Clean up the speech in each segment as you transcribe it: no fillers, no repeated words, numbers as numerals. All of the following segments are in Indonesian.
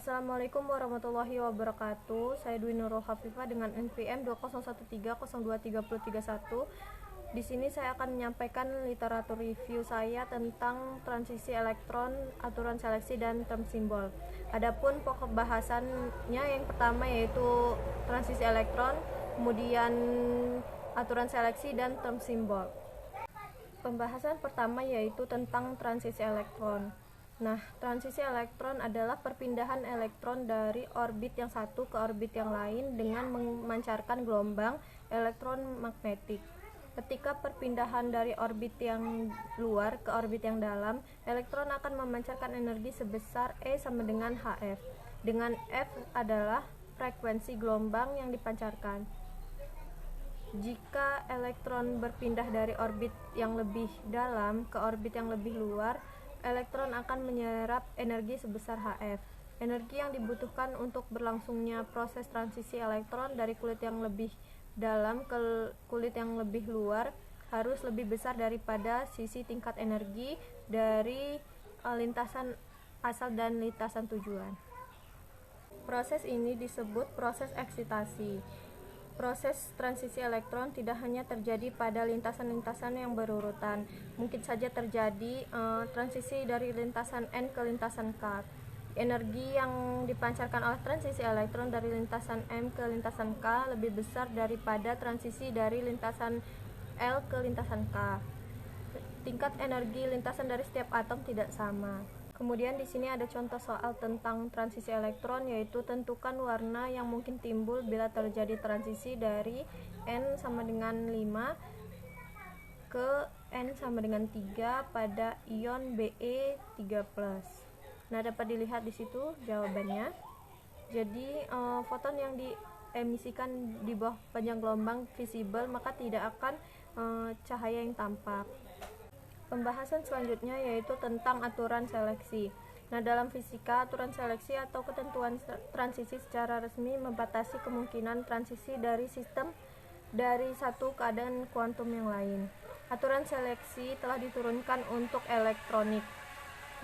Assalamualaikum warahmatullahi wabarakatuh. Saya Dwi Nurul Hafifah dengan NPM 2013023031. Di sini saya akan menyampaikan literatur review saya tentang transisi elektron, aturan seleksi, dan term simbol. Adapun pokok bahasannya yang pertama yaitu transisi elektron, kemudian aturan seleksi, dan term simbol. Pembahasan pertama yaitu tentang transisi elektron. Nah, transisi elektron adalah perpindahan elektron dari orbit yang satu ke orbit yang lain dengan memancarkan gelombang elektromagnetik. Ketika perpindahan dari orbit yang luar ke orbit yang dalam, elektron akan memancarkan energi sebesar E sama dengan Hf, dengan F adalah frekuensi gelombang yang dipancarkan. Jika elektron berpindah dari orbit yang lebih dalam ke orbit yang lebih luar, elektron akan menyerap energi sebesar Hf. Energi yang dibutuhkan untuk berlangsungnya proses transisi elektron dari kulit yang lebih dalam ke kulit yang lebih luar harus lebih besar daripada sisi tingkat energi dari lintasan asal dan lintasan tujuan. Proses ini disebut proses eksitasi. Proses transisi elektron tidak hanya terjadi pada lintasan-lintasan yang berurutan, mungkin saja terjadi transisi dari lintasan N ke lintasan K. Energi yang dipancarkan oleh transisi elektron dari lintasan M ke lintasan K lebih besar daripada transisi dari lintasan L ke lintasan K. Tingkat energi lintasan dari setiap atom tidak sama. Kemudian di sini ada contoh soal tentang transisi elektron, yaitu tentukan warna yang mungkin timbul bila terjadi transisi dari N sama dengan 5 ke N sama dengan 3 pada ion Be3+. Nah, dapat dilihat di situ jawabannya. Jadi foton yang diemisikan di bawah panjang gelombang visible maka tidak akan cahaya yang tampak. Pembahasan selanjutnya yaitu tentang aturan seleksi. Nah, dalam fisika, aturan seleksi atau ketentuan transisi secara resmi membatasi kemungkinan transisi dari sistem dari satu keadaan kuantum yang lain. Aturan seleksi telah diturunkan untuk elektronik,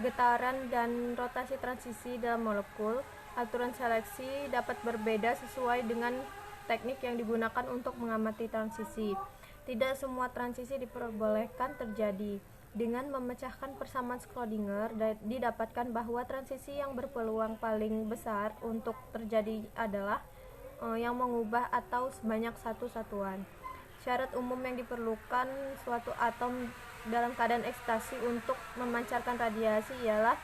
getaran, dan rotasi transisi dalam molekul. Aturan seleksi dapat berbeda sesuai dengan teknik yang digunakan untuk mengamati transisi. Tidak semua transisi diperbolehkan terjadi. Dengan memecahkan persamaan Schrödinger, didapatkan bahwa transisi yang berpeluang paling besar untuk terjadi adalah yang mengubah atau sebanyak satu satuan. Syarat umum yang diperlukan suatu atom dalam keadaan ekstasi untuk memancarkan radiasi ialah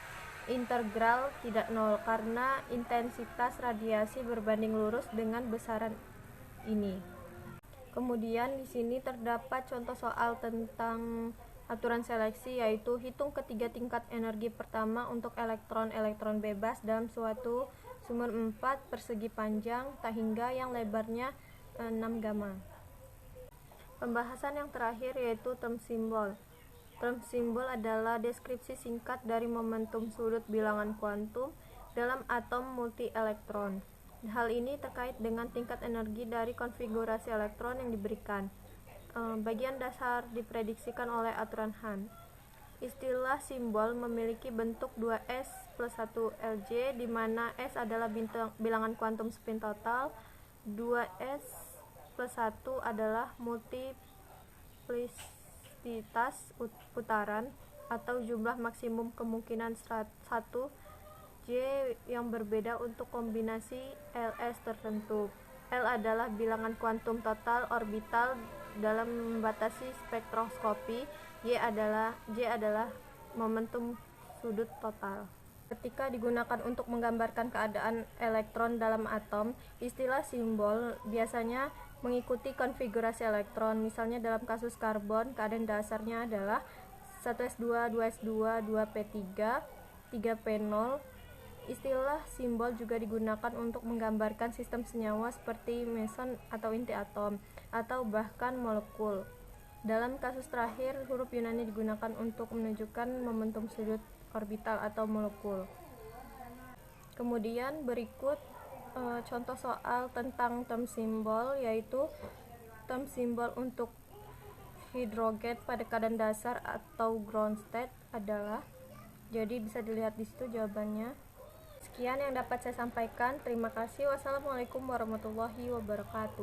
integral tidak nol, karena intensitas radiasi berbanding lurus dengan besaran ini. Kemudian di sini terdapat contoh soal tentang aturan seleksi, yaitu hitung ketiga tingkat energi pertama untuk elektron-elektron bebas dalam suatu sumur 4 persegi panjang hingga yang lebarnya 6 gamma. Pembahasan yang terakhir yaitu term simbol. Term simbol adalah deskripsi singkat dari momentum sudut bilangan kuantum dalam atom multi-elektron. Hal ini terkait dengan tingkat energi dari konfigurasi elektron yang diberikan. Bagian dasar diprediksikan oleh aturan Hahn. Istilah simbol memiliki bentuk 2s plus 1 Lj, di mana s adalah bilangan kuantum spin total, 2s plus 1 adalah multiplisitas putaran atau jumlah maksimum kemungkinan 1, J yang berbeda untuk kombinasi Ls tertentu. L adalah bilangan kuantum total orbital dalam membatasi spektroskopi. J adalah momentum sudut total. Ketika digunakan untuk menggambarkan keadaan elektron dalam atom, istilah simbol biasanya mengikuti konfigurasi elektron. Misalnya dalam kasus karbon, keadaan dasarnya adalah 1s2, 2s2, 2p3, 3p0. Istilah simbol juga digunakan untuk menggambarkan sistem senyawa seperti meson atau inti atom, atau bahkan molekul. Dalam kasus terakhir, huruf Yunani digunakan untuk menunjukkan momentum sudut orbital atau molekul. Kemudian berikut contoh soal tentang term simbol, yaitu term simbol untuk hidrogen pada keadaan dasar atau ground state adalah, jadi bisa dilihat di situ jawabannya. Sekian yang dapat saya sampaikan. Terima kasih. Wassalamualaikum warahmatullahi wabarakatuh.